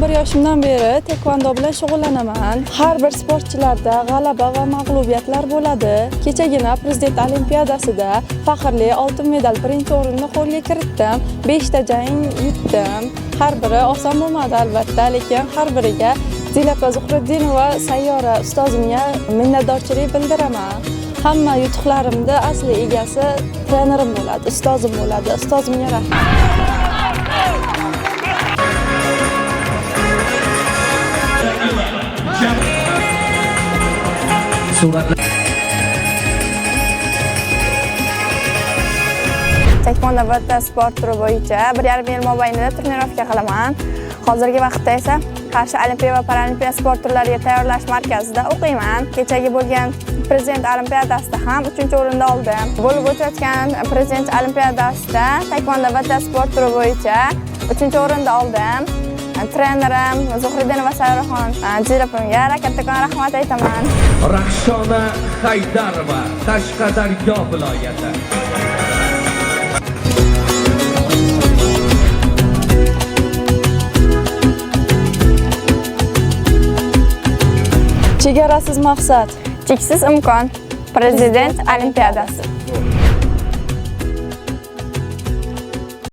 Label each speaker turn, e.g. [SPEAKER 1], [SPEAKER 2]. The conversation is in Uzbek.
[SPEAKER 1] 11 yoshimdan beri taekvondo bilan shug'ullanaman. Har bir sportchilarda g'alaba va mag'lubiyatlar bo'ladi. Kechagina Prezident Olimpiadasida faxrli oltin medal birinchi o'rinni qo'lga kiritdim. 5 ta jang yutdim. Har biri oson bo'lmadi albatta, lekin har biriga Zilapa Zuhriddinova Sayyora ustozimga minnatdorchilik bildiraman. Hamma yutuqlarimda asli egasi trenerim bo'ladi, ustozim bo'ladi. Ustozimga rahmat.
[SPEAKER 2] Taekvondo va sport turi bo'yicha 1,5 yil mobaynida trenirovka qilaman. Hozirgi vaqtda esa Qarshi Olimpiya va Paralimpiya sport turlariga tayyorlash markazida o'qiyman. Kechagi bo'lgan Prezident Olimpiadasida ham 3-o'rinda oldim. Bo'lib o'tayotgan Prezident Olimpiadasida taekvondo va sport turi bo'yicha 3-o'rinda oldim. Trenerim Zuhriddinova Sayyoraxon Zilapamga kattakon rahmat aytaman.
[SPEAKER 3] Rahshona Haydarova, Qashqadaryo viloyati.
[SPEAKER 1] Chegarasiz maqsad,
[SPEAKER 2] cheksiz imkon. Prezident Olimpiadasi.